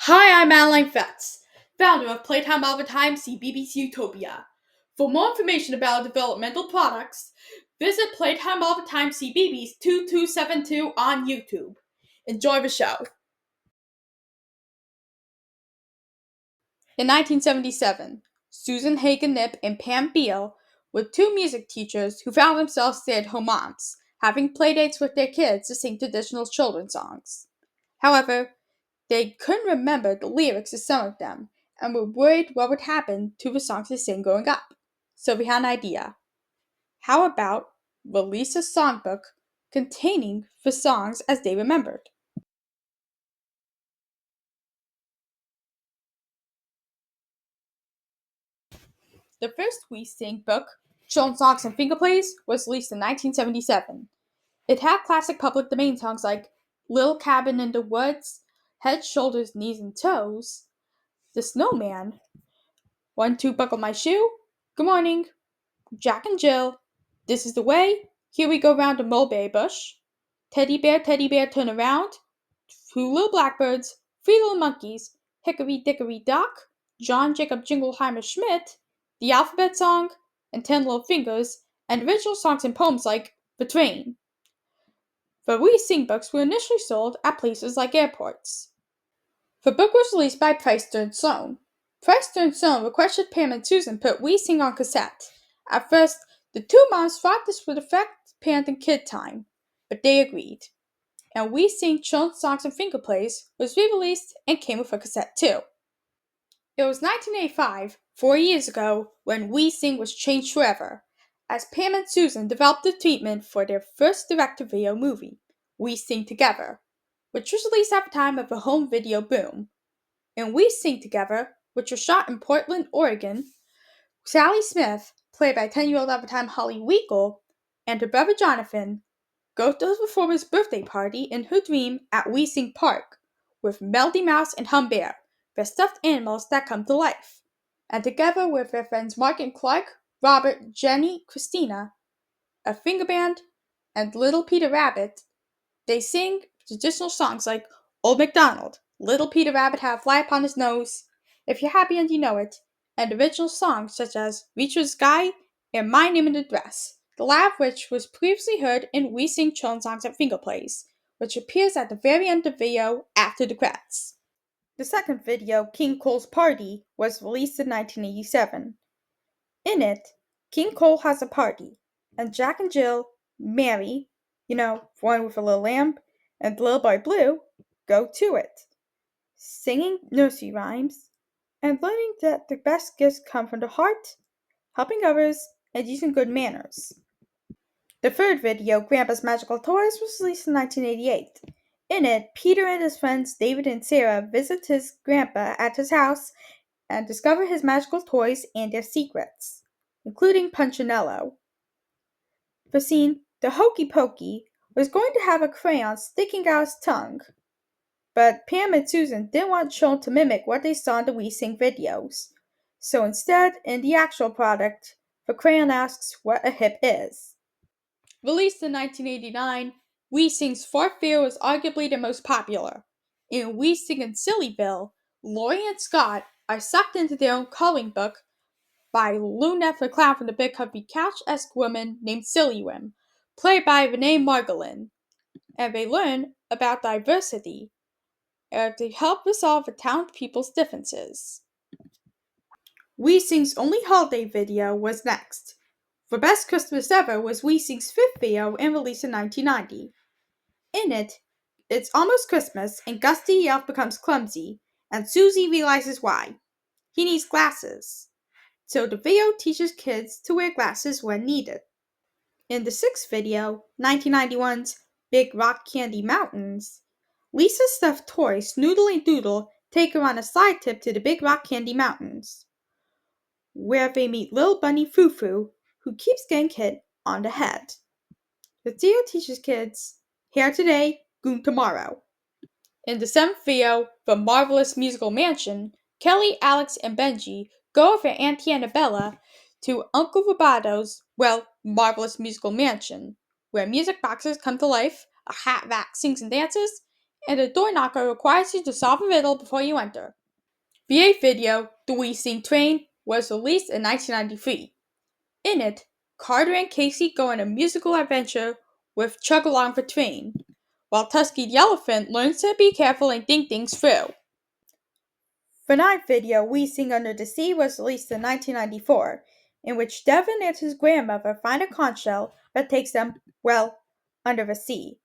Hi, I'm Adeline Fetz, founder of Playtime All the Time CBBC Utopia. For more information about developmental products, visit Playtime All the Time CBBS 2272 on YouTube. Enjoy the show. In 1977, Susan Hagen Nip and Pam Beale were two music teachers who found themselves stay-at-home moms, having playdates with their kids to sing traditional children's songs. However, they couldn't remember the lyrics to some of them and were worried what would happen to the songs they sang growing up. So we had an idea. How about release a songbook containing the songs as they remembered? The first We Sing book, Children's Songs and Finger Plays, was released in 1977. It had classic public domain songs like Little Cabin in the Woods, Head, Shoulders, Knees, and Toes, The Snowman, One, Two, Buckle My Shoe, Good Morning, Jack and Jill, This is the Way, Here We Go Round the Mulberry Bush, Teddy Bear, Turn Around, Two Little Blackbirds, Three Little Monkeys, Hickory Dickory Dock, John Jacob Jingleheimer Schmidt, The Alphabet Song, and Ten Little Fingers, and original songs and poems like The Train. The We Sing books were initially sold at places like airports. The book was released by Price Stern Sloan. Price Stern Sloan requested Pam and Susan put We Sing on cassette. At first, the two moms thought this would affect parent and kid time, but they agreed. And We Sing Children's Songs and Finger Plays was re-released and came with a cassette too. It was 1985, 4 years ago, when We Sing was changed forever, as Pam and Susan developed the treatment for their first direct-to-video movie, We Sing Together, which was released at the time of the home video boom. In We Sing Together, which was shot in Portland, Oregon, Sally Smith, played by 10-year-old at the time Holly Weekle, and her brother Jonathan, go to the performer's birthday party in her dream at We Sing Park, with Melody Mouse and Hum Bear, their stuffed animals that come to life. And together with their friends Mark and Clark, Robert, Jenny, Christina, a finger band, and Little Peter Rabbit, they sing traditional songs like Old MacDonald, Little Peter Rabbit had a fly upon his nose, If You're Happy and You Know It, and original songs such as Reach for the Sky and My Name in the Dress, the latter of which was previously heard in We Sing Children's Songs and Finger Plays, which appears at the very end of the video after the credits. The second video, King Cole's Party, was released in 1987. In it, King Cole has a party, and Jack and Jill, Mary, one with a little lamb, and Little Boy Blue, go to it, singing nursery rhymes, and learning that the best gifts come from the heart, helping others, and using good manners. The third video, Grandpa's Magical Toys, was released in 1988. In it, Peter and his friends David and Sarah visit his grandpa at his house and discover his magical toys and their secrets, including Punchinello. The scene, the Hokey Pokey, was going to have a crayon sticking out his tongue, but Pam and Susan didn't want children to mimic what they saw in the We Sing videos. So instead, in the actual product, the crayon asks what a hip is. Released in 1989, We Sing's fourth video was arguably the most popular. In We Sing in Sillyville, Lori and Scott are sucked into their own coloring book by Lunette the Clown from the Big Comfy Couch-esque woman named Sillywim, played by Renee Margolin, and they learn about diversity to help resolve the townspeople's differences. We Sing's only holiday video was next. The Best Christmas Ever was We Sing's fifth video and released in 1990. In it, it's almost Christmas and Gusty the Elf becomes clumsy, and Susie realizes why. He needs glasses. So the video teaches kids to wear glasses when needed. In the sixth video, 1991's Big Rock Candy Mountains, Lisa's stuffed toy Snoodle and Doodle take her on a side trip to the Big Rock Candy Mountains, where they meet Little Bunny Foo Foo, who keeps getting hit on the head. The video teaches kids, hair today, goon tomorrow. In the seventh video, The Marvelous Musical Mansion, Kelly, Alex, and Benji go with their Auntie Annabella to Uncle Roboto's, Marvelous Musical Mansion, where music boxes come to life, a hat rack sings and dances, and a door knocker requires you to solve a riddle before you enter. The eighth video, The We Sing Train, was released in 1993. In it, Carter and Casey go on a musical adventure with Chug Along the Train, while Tusky the Elephant learns to be careful and think things through. The ninth video, We Sing Under the Sea, was released in 1994, in which Devin and his grandmother find a conch shell that takes them, well, under the sea,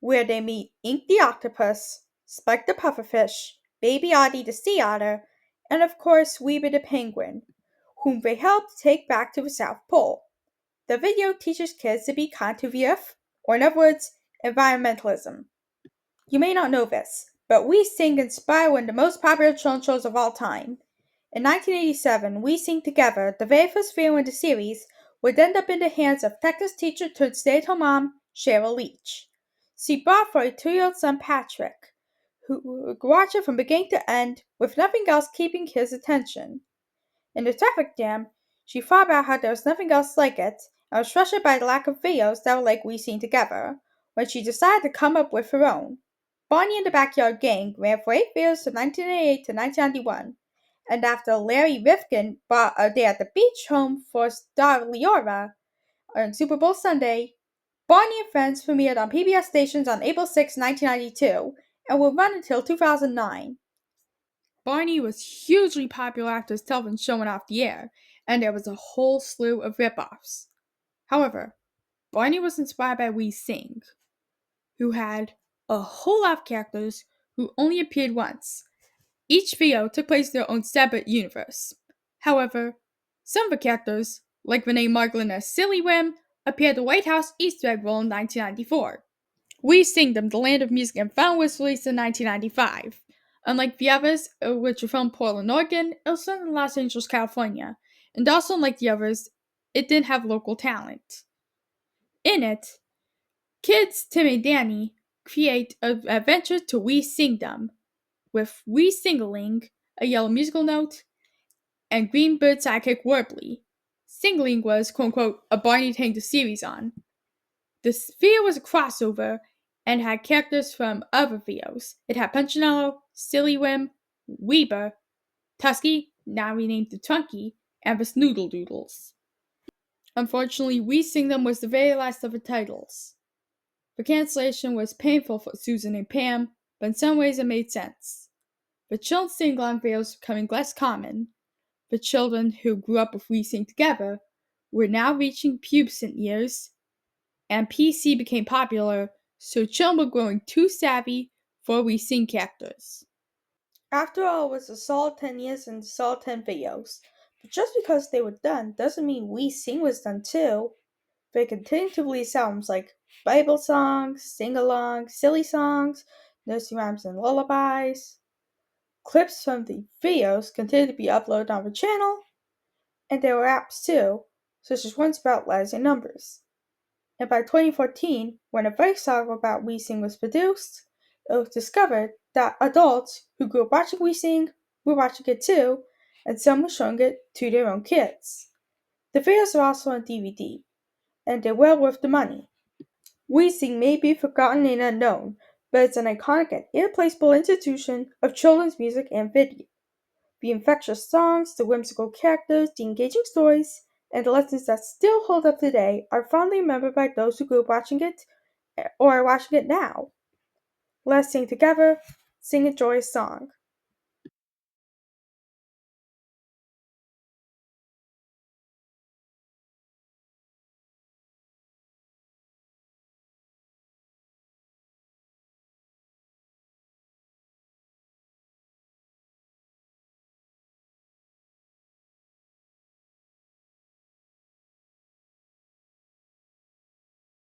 where they meet Ink the octopus, Spike the pufferfish, Baby Oddie the sea otter, and of course Weeby the penguin, whom they help take back to the South Pole. The video teaches kids to be kind to the earth, or in other words, environmentalism. You may not know this, but We Sing inspired one of the most popular children's shows of all time. In 1987, We Sing Together, the very first video in the series, would end up in the hands of Texas teacher turned stay-at-home mom, Cheryl Leach. She brought for her 2-year-old son Patrick, who would watch it from beginning to end with nothing else keeping his attention. In the traffic jam, she thought about how there was nothing else like it, and was frustrated by the lack of videos that were like We Sing Together, when she decided to come up with her own. Barney and the Backyard Gang ran for 8 years from 1988 to 1991, and after Larry Rifkin bought A Day at the Beach home for star Leora on Super Bowl Sunday, Barney and Friends premiered on PBS stations on April 6, 1992, and will run until 2009. Barney was hugely popular after his television show went off the air, and there was a whole slew of rip-offs. However, Barney was inspired by We Sing, who had a whole lot of characters who only appeared once. Each video took place in their own separate universe. However, some of the characters, like Renee Marglin as Silly Whim, appeared at the White House Easter egg roll in 1994. We Sing Them, The Land of Music and Fun was released in 1995. Unlike the others, which were filmed in Portland, Oregon, it was filmed in Los Angeles, California. And also, unlike the others, it didn't have local talent. In it, kids Tim and Danny create an adventure to We Sing Them, with We Singling, a yellow musical note, and Green Bird sidekick Warbly. Singling was, quote unquote, a Barney to hang the series on. The video was a crossover and had characters from other videos. It had Punchinello, Silly Whim, Weber, Tusky, now renamed to Trunky, and the Snoodle Doodles. Unfortunately, We Sing Them was the very last of the titles. The cancellation was painful for Susan and Pam, but in some ways it made sense. The children's sing-along videos were becoming less common. The children who grew up with We Sing Together were now reaching pubescent years, and PC became popular, so children were growing too savvy for We Sing characters. After all, it was a solid 10 years and solid 10 videos. But just because they were done doesn't mean We Sing was done too. They continued to release albums like Bible songs, sing-alongs, silly songs, nursery rhymes and lullabies. Clips from the videos continued to be uploaded on the channel, and there were apps too, such as ones about letters and numbers. And by 2014, when a voice song about We Sing was produced, it was discovered that adults who grew up watching We Sing were watching it too, and some were showing it to their own kids. The videos are also on DVD, and they're well worth the money. We Sing may be forgotten and unknown, but it's an iconic and irreplaceable institution of children's music and video. The infectious songs, the whimsical characters, the engaging stories, and the lessons that still hold up today are fondly remembered by those who grew up watching it or are watching it now. Let's sing together, sing a joyous song.